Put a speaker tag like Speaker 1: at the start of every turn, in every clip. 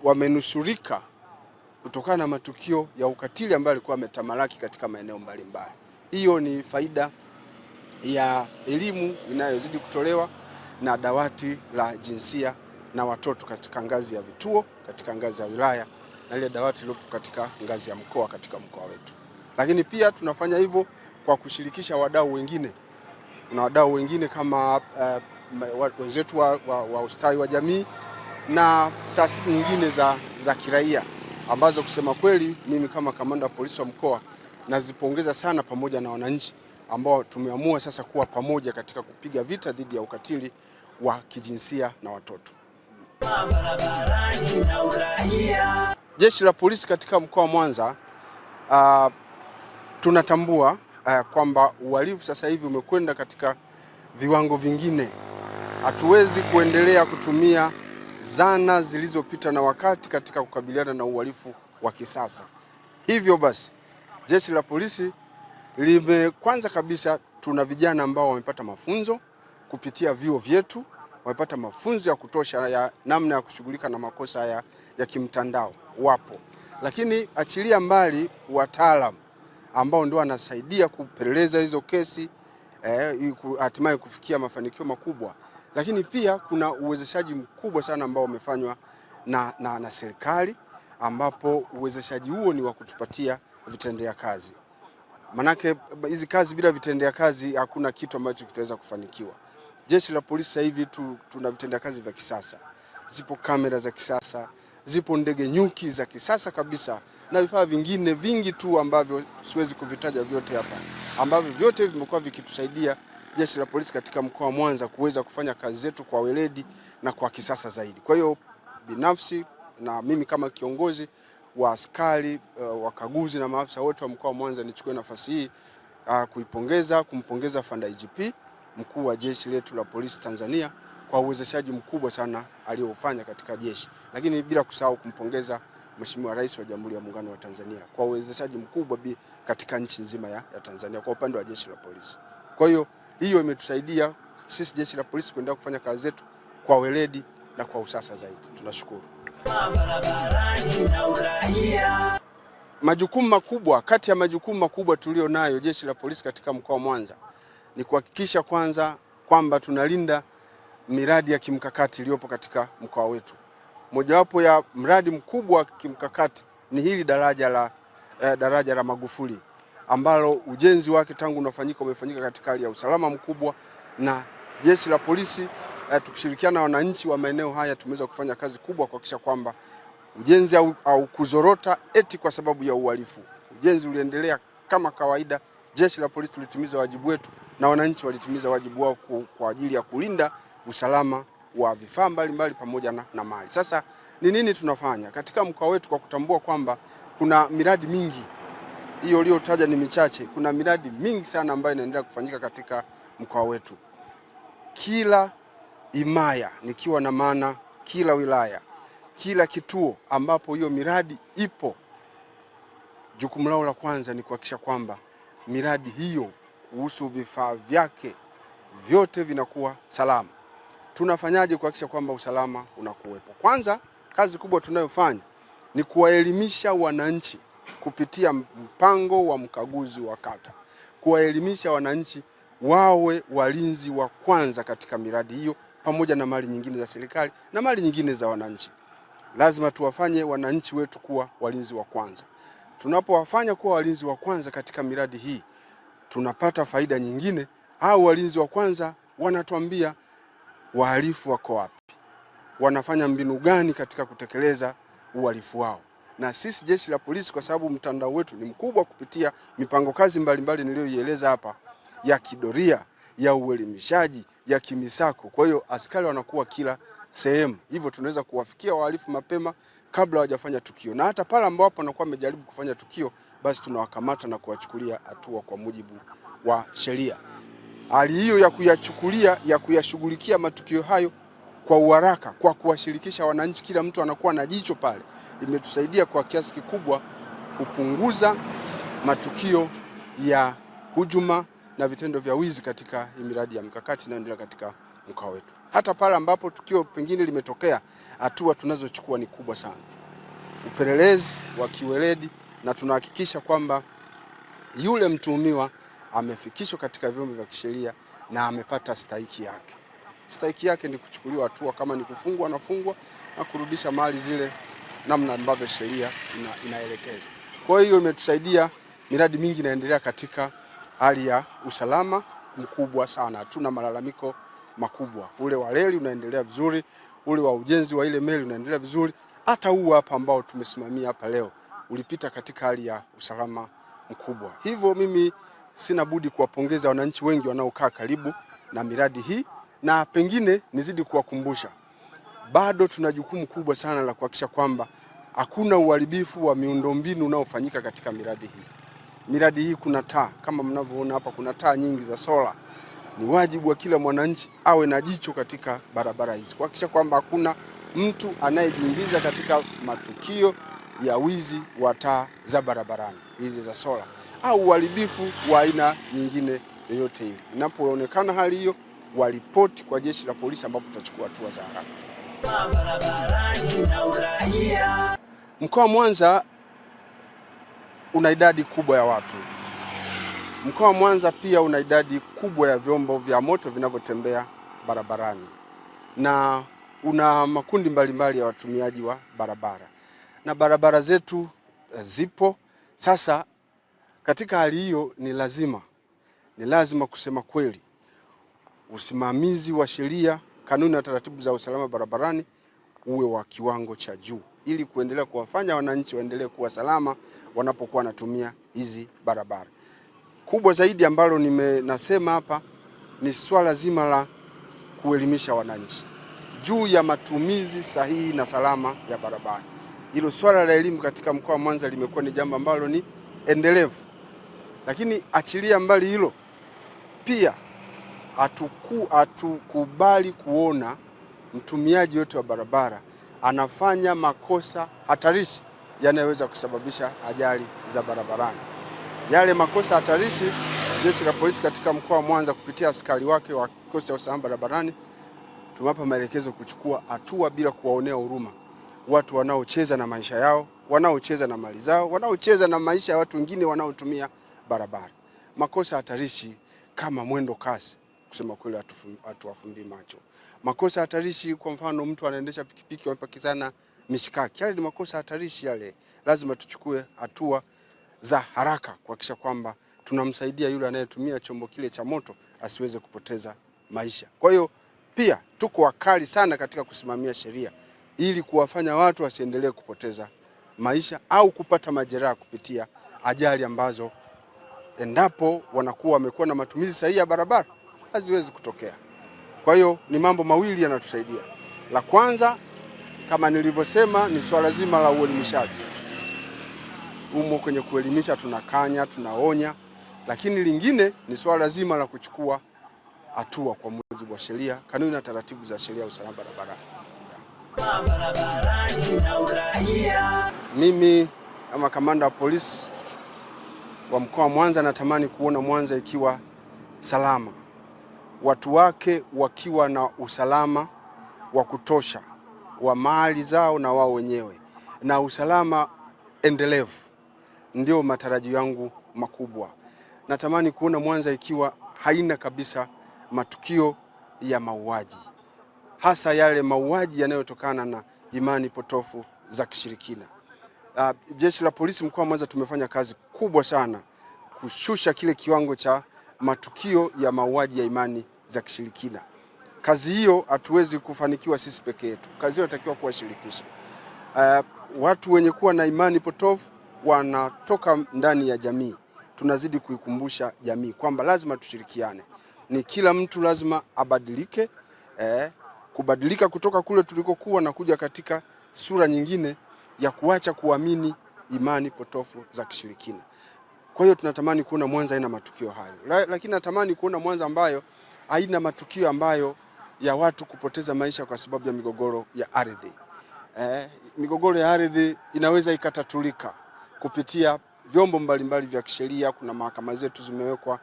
Speaker 1: wamenusurika kutokana na matukio ya ukatili ambayo yalikuwa yametamalaki katika maeneo mbalimbali. Hiyo ni faida ya elimu inayozidi kutolewa na dawati la jinsia na watoto katika ngazi ya vituo, katika ngazi ya wilaya na ile dawati lilopo katika ngazi ya mkoa katika mkoa wetu. Lakini pia tunafanya hivyo kwa kushirikisha wadau wengine. Kuna wadau wengine kama wenzetu wa ustawi wa jamii na taasisi nyingine za kiraia ambazo kusema kweli mimi kama kamanda wa polisi wa mkoa nazipongeza sana, pamoja na wananchi ambao tumeamua sasa kuwa pamoja katika kupiga vita dhidi ya ukatili wa kijinsia na watoto. Jeshi la polisi katika mkoa wa Mwanza tunatambua kwamba uhalifu sasa hivi umekwenda katika viwango vingine. Hatuwezi kuendelea kutumia zana zilizopita na wakati katika kukabiliana na uhalifu wa kisasa. Hivyo basi, jeshi la polisi kwanza kabisa tuna vijana ambao wamepata mafunzo kupitia vyuo vyetu, wamepata mafunzo ya kutosha ya namna ya kushughulika na makosa ya kimtandao wapo. Lakini achilia mbali wataalamu ambao ndio wanasaidia kupeleleza hizo kesi hatimaye kufikia mafanikio makubwa. Lakini pia kuna uwezeshaji mkubwa sana ambao umefanywa na serikali, ambapo uwezeshaji huo ni wa kutupatia vitendea kazi. Manake hizi kazi bila vitendea kazi hakuna kitu ambacho kitaweza kufanikiwa. Jeshi la polisi sasa hivi tuna vitendea kazi vya kisasa. Zipo kamera za kisasa, zipo ndege nyuki za kisasa kabisa na vifaa vingine vingi tu ambavyo siwezi kuvitaja vyote hapa, ambavyo vyote vimekuwa vikitusaidia jeshi la polisi katika mkoa wa Mwanza kuweza kufanya kazi zetu kwa weledi na kwa kisasa zaidi. Kwa hiyo binafsi na mimi kama kiongozi wa askari wakaguzi na maafisa wote wa mkoa wa Mwanza nichukue nafasi hii kumpongeza Afande IGP mkuu wa jeshi letu la polisi Tanzania kwa uwezeshaji mkubwa sana aliofanya katika jeshi, lakini bila kusahau kumpongeza Mheshimiwa Rais wa Jamhuri ya Muungano wa Tanzania kwa uwezeshaji mkubwa katika nchi nzima ya Tanzania kwa upande wa jeshi la polisi. Kwa hiyo imetusaidia sisi jeshi la polisi kuendelea kufanya kazi zetu kwa weledi na kwa usasa zaidi. Tunashukuru. Majukumu makubwa, kati ya majukumu makubwa tulio nayo jeshi la polisi katika mkoa wa Mwanza ni kuhakikisha kwanza kwamba tunalinda miradi ya kimkakati iliyopo katika mkoa wetu. Mojawapo ya mradi mkubwa wa kimkakati ni hili daraja la Magufuli ambalo ujenzi wake tangu umefanyika katika hali ya usalama mkubwa, na jeshi la polisi tukishirikiana na wananchi wa maeneo haya tumeweza kufanya kazi kubwa kuhakikisha kwamba ujenzi au kuzorota eti kwa sababu ya uhalifu. Ujenzi uliendelea kama kawaida. Jeshi la polisi tulitimiza wajibu wetu na wananchi walitimiza wajibu wao kwa ajili ya kulinda usalama wa vifaa mbalimbali pamoja na mali. Sasa ni nini tunafanya katika mkoa wetu kwa kutambua kwamba kuna miradi mingi, hiyo iliyotaja ni michache, kuna miradi mingi sana ambayo inaendelea kufanyika katika mkoa wetu. Kila himaya, nikiwa na maana kila wilaya, kila kituo ambapo hiyo miradi ipo, jukumu lao la kwanza ni kuhakikisha kwamba miradi hiyo kuhusu vifaa vyake vyote vinakuwa salama. Tunafanyaje kuhakikisha kwamba usalama unakuwepo? Kwanza, kazi kubwa tunayofanya ni kuwaelimisha wananchi kupitia mpango wa mkaguzi wa kata. Kuwaelimisha wananchi wawe walinzi wa kwanza katika miradi hiyo pamoja na mali nyingine za serikali na mali nyingine za wananchi. Lazima tuwafanye wananchi wetu kuwa walinzi wa kwanza. Tunapowafanya kuwa walinzi wa kwanza katika miradi hii, tunapata faida nyingine. Hao walinzi wa kwanza wanatuambia wahalifu wako wapi, wanafanya mbinu gani katika kutekeleza uhalifu wao. Na sisi jeshi la polisi, kwa sababu mtandao wetu ni mkubwa kupitia mipango kazi mbalimbali niliyoieleza hapa, ya kidoria, ya uelimishaji, ya kimisako. Kwa hiyo askari wanakuwa kila sehemu, hivyo tunaweza kuwafikia wahalifu mapema kabla hawajafanya tukio, na hata pale ambapo wanakuwa wamejaribu kufanya tukio, basi tunawakamata na kuwachukulia hatua kwa mujibu wa sheria. Hali hiyo ya kuyashughulikia matukio hayo kwa uharaka, kwa kuwashirikisha wananchi, kila mtu anakuwa na jicho pale, imetusaidia kwa kiasi kikubwa kupunguza matukio ya hujuma na vitendo vya wizi katika miradi ya mkakati inayoendelea katika mkoa wetu. Hata pale ambapo tukio pengine limetokea, hatua tunazochukua ni kubwa sana, upelelezi wa kiweledi, na tunahakikisha kwamba yule mtuhumiwa amefikishwa katika vyombo vya kisheria na amepata stahiki yake. Stahiki yake ni kuchukuliwa hatua, kama ni kufungwa anafungwa na kurudisha mali zile namna ambavyo sheria inaelekeza. Kwa hiyo imetusaidia, miradi mingi inaendelea katika hali ya usalama mkubwa sana. Hatuna malalamiko makubwa. Ule wa reli unaendelea vizuri, ule wa ujenzi wa ile meli unaendelea vizuri. Hata huu hapa ambao tumesimamia hapa leo ulipita katika hali ya usalama mkubwa. Hivyo mimi sina budi kuwapongeza wananchi wengi wanaokaa karibu na miradi hii, na pengine nizidi kuwakumbusha, bado tuna jukumu kubwa sana la kuhakikisha kwamba hakuna uharibifu wa miundombinu unaofanyika katika miradi hii. Miradi hii kuna taa, kama mnavyoona hapa kuna taa nyingi za sola. Ni wajibu wa kila mwananchi awe na jicho katika barabara hizi, kuhakikisha kwamba hakuna mtu anayejiingiza katika matukio ya wizi wa taa za barabarani hizi za sola au uharibifu wa aina nyingine yoyote ile. Inapoonekana hali hiyo, waripoti kwa jeshi la polisi ambapo tutachukua hatua za haraka. Mkoa wa Mwanza una idadi kubwa ya watu. Mkoa wa Mwanza pia una idadi kubwa ya vyombo vya moto vinavyotembea barabarani, na una makundi mbalimbali ya watumiaji wa barabara, na barabara zetu zipo. Sasa katika hali hiyo ni lazima kusema kweli, usimamizi wa sheria, kanuni na taratibu za usalama barabarani uwe wa kiwango cha juu, ili kuendelea kuwafanya wananchi waendelee kuwa salama wanapokuwa wanatumia hizi barabara. Kubwa zaidi ambalo nasema hapa ni swala zima la kuelimisha wananchi juu ya matumizi sahihi na salama ya barabara. Hilo swala la elimu katika mkoa wa Mwanza limekuwa ni jambo ambalo ni endelevu. Lakini achilia mbali hilo, pia hatukubali kuona mtumiaji yote wa barabara anafanya makosa hatarishi yanayoweza kusababisha ajali za barabarani. Yale makosa hatarishi, jeshi la polisi katika mkoa wa Mwanza kupitia askari wake wa kikosi cha usalama barabarani tumewapa maelekezo kuchukua hatua bila kuwaonea huruma watu wanaocheza na maisha yao, wanaocheza na mali zao, wanaocheza na maisha ya watu wengine wanaotumia barabara. Makosa hatarishi kama mwendo kasi, kusema kweli hatuwafumbi macho. Makosa hatarishi, kwa mfano mtu anaendesha pikipiki wamepakizana mishikaki, yale ni makosa hatarishi yale. Lazima tuchukue hatua za haraka kuhakikisha kwamba tunamsaidia yule anayetumia chombo kile cha moto asiweze kupoteza maisha. Kwa hiyo pia tuko wakali sana katika kusimamia sheria ili kuwafanya watu wasiendelee kupoteza maisha au kupata majeraha kupitia ajali ambazo endapo wanakuwa wamekuwa na matumizi sahihi ya barabara haziwezi kutokea. Kwa hiyo ni mambo mawili yanatusaidia. La kwanza, kama nilivyosema, ni swala zima la uelimishaji. Umo kwenye kuelimisha, tunakanya, tunaonya, lakini lingine ni swala zima la kuchukua hatua kwa mujibu wa sheria, kanuni na taratibu za sheria ya usalama barabarani. Mimi kama kamanda wa polisi wa mkoa wa Mwanza natamani kuona Mwanza ikiwa salama, watu wake wakiwa na usalama wa kutosha wa mali zao na wao wenyewe, na usalama endelevu. Ndio matarajio yangu makubwa. Natamani kuona Mwanza ikiwa haina kabisa matukio ya mauaji, hasa yale mauaji yanayotokana na imani potofu za kishirikina. Jeshi la polisi mkoa wa Mwanza tumefanya kazi kubwa sana kushusha kile kiwango cha matukio ya mauaji ya imani za kishirikina. Kazi hiyo hatuwezi kufanikiwa sisi peke yetu. Kazi hiyo inatakiwa kuwashirikisha watu wenye kuwa na imani potofu, wanatoka ndani ya jamii. Tunazidi kuikumbusha jamii kwamba lazima tushirikiane. Ni kila mtu lazima abadilike, kubadilika kutoka kule tulikokuwa na kuja katika sura nyingine ya kuacha kuamini imani potofu za kishirikina. Kwa hiyo tunatamani kuona Mwanza haina matukio hayo. Lakini natamani kuona Mwanza ambayo haina matukio ambayo ya watu kupoteza maisha kwa sababu ya migogoro ya ardhi. Migogoro ya ardhi inaweza ikatatulika kupitia vyombo mbalimbali vya kisheria. Kuna mahakama zetu zimewekwa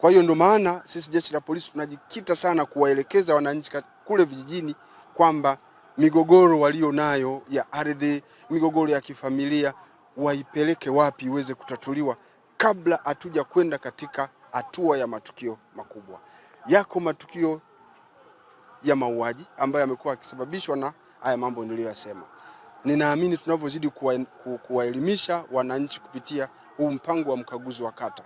Speaker 1: Kwa hiyo ndio maana sisi jeshi la polisi tunajikita sana kuwaelekeza wananchi kule vijijini kwamba migogoro walio nayo ya ardhi, migogoro ya kifamilia waipeleke wapi iweze kutatuliwa kabla hatuja kwenda katika hatua ya matukio makubwa. Yako matukio ya mauaji ambayo yamekuwa yakisababishwa na haya mambo niliyosema. Ninaamini tunavyozidi kuwaelimisha wananchi kupitia huu mpango wa mkaguzi wa kata,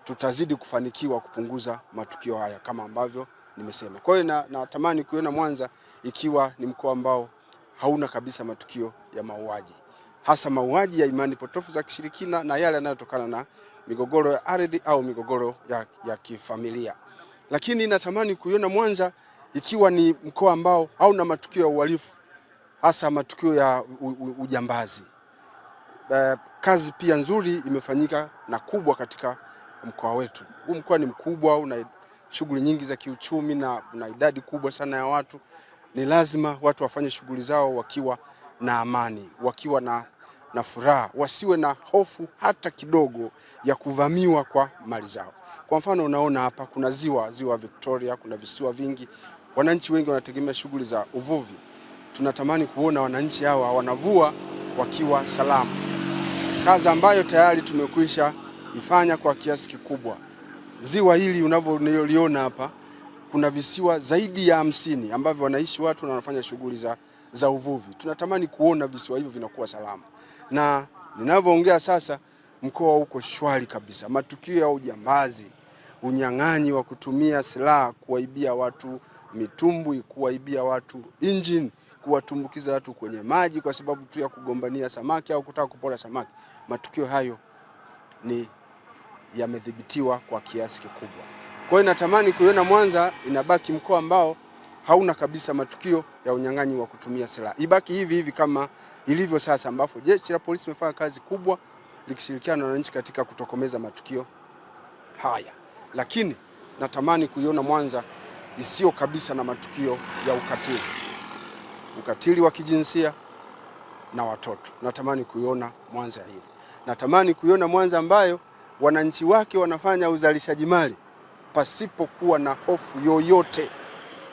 Speaker 1: tutazidi kufanikiwa kupunguza matukio haya kama ambavyo nimesema. Kwa hiyo natamani kuona Mwanza ikiwa ni mkoa ambao hauna kabisa matukio ya mauaji, hasa mauaji ya imani potofu za kishirikina na yale yanayotokana na migogoro ya ardhi au migogoro ya kifamilia. Lakini natamani kuiona Mwanza ikiwa ni mkoa ambao hauna matukio ya uhalifu, hasa matukio ya ujambazi. Kazi pia nzuri imefanyika na kubwa katika mkoa wetu. Huu mkoa ni mkubwa, una shughuli nyingi za kiuchumi na una idadi kubwa sana ya watu. Ni lazima watu wafanye shughuli zao wakiwa na amani, wakiwa na furaha, wasiwe na hofu hata kidogo ya kuvamiwa kwa mali zao. Kwa mfano unaona hapa kuna ziwa Victoria, kuna visiwa vingi. Wananchi wengi wanategemea shughuli za uvuvi. Tunatamani kuona wananchi hawa wanavua wakiwa salama. Kazi ambayo tayari tumekwisha ifanya kwa kiasi kikubwa. Ziwa hili unavyoliona hapa kuna visiwa zaidi ya 50 ambavyo wanaishi watu na wanafanya shughuli za uvuvi. Tunatamani kuona visiwa hivyo vinakuwa salama. Na ninavyoongea sasa mkoa uko shwari kabisa. Matukio ya ujambazi, unyang'anyi wa kutumia silaha kuwaibia watu mitumbwi, kuwaibia watu engine, kuwatumbukiza watu kwenye maji kwa sababu tu ya kugombania samaki au kutaka kupora samaki. Matukio hayo ni yamedhibitiwa kwa kiasi kikubwa. Kwa hiyo natamani kuiona Mwanza inabaki mkoa ambao hauna kabisa matukio ya unyang'anyi wa kutumia silaha. Ibaki hivi kama ilivyo sasa, ambapo jeshi la polisi limefanya kazi kubwa likishirikiana na wananchi katika kutokomeza matukio haya. Lakini natamani kuiona Mwanza isio kabisa na matukio ya ukatili wa kijinsia na watoto. Natamani kuiona Mwanza hivi. Natamani kuiona Mwanza ambayo wananchi wake wanafanya uzalishaji mali pasipokuwa na hofu yoyote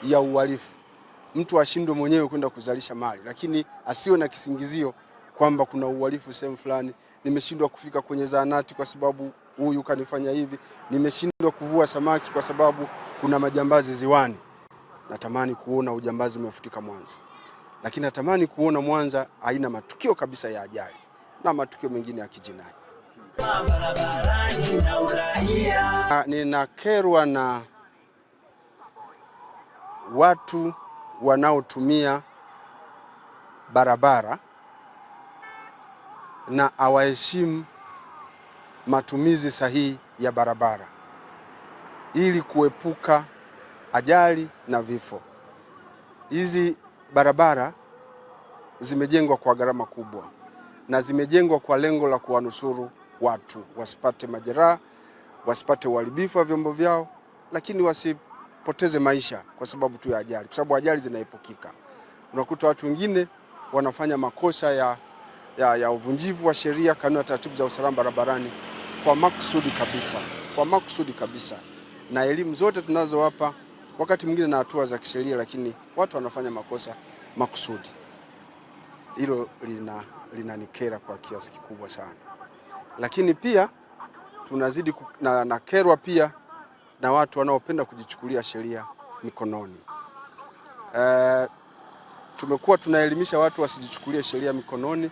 Speaker 1: ya uhalifu. Mtu ashindwe mwenyewe kwenda kuzalisha mali, lakini asiwe na kisingizio kwamba kuna uhalifu sehemu fulani. Nimeshindwa kufika kwenye zahanati kwa sababu huyu kanifanya hivi. Nimeshindwa kuvua samaki kwa sababu kuna majambazi ziwani. Natamani kuona ujambazi umefutika Mwanza. Lakini natamani kuona Mwanza haina matukio kabisa ya ajali na matukio mengine ya kijinai. Ninakerwa na watu wanaotumia barabara na hawaheshimu matumizi sahihi ya barabara ili kuepuka ajali na vifo. Hizi barabara zimejengwa kwa gharama kubwa na zimejengwa kwa lengo la kuwanusuru watu wasipate majeraha, wasipate uharibifu wa vyombo vyao, lakini wasipoteze maisha kwa sababu tu ya ajali, kwa sababu ajali zinaepukika. Unakuta watu wengine wanafanya makosa ya uvunjivu wa sheria, kanuni na taratibu za usalama barabarani kwa makusudi kabisa. Na elimu zote tunazowapa wakati mwingine na hatua za kisheria, lakini watu wanafanya makosa makusudi. Hilo linanikera kwa kiasi kikubwa sana. Lakini pia tunazidi na kerwa pia na watu wanaopenda kujichukulia sheria mikononi. Tumekuwa tunaelimisha watu wasijichukulie sheria mikononi,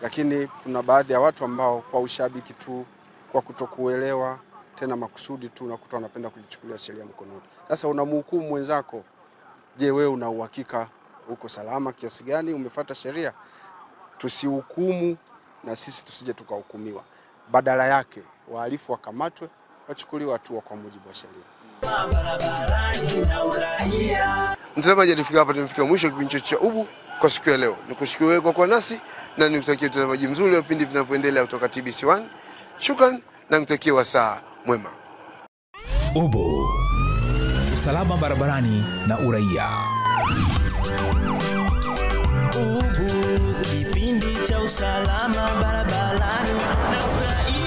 Speaker 1: lakini kuna baadhi ya watu ambao kwa ushabiki tu, kwa kutokuelewa tena makusudi tu, unakuta wanapenda kujichukulia sheria mikononi. Sasa unamhukumu mwenzako, je, wewe una uhakika uko salama kiasi gani? Umefuata sheria? Tusihukumu na sisi tusije tukahukumiwa. Badala yake wahalifu wakamatwe, wachukuliwe hatua kwa mujibu wa sheria. Mtazamaji, nifika hapa tumefika mwisho kipindi cha Ubu kwa siku ya leo. Nikushukuru wewe kwa kuwa nasi na nikutakie mtazamaji mzuri wa vipindi vinavyoendelea kutoka TBC1. Shukrani na nikutakie wasaa mwema.
Speaker 2: Ubu, usalama barabarani na uraia.
Speaker 3: Ubu, kipindi cha usalama barabarani na uraia.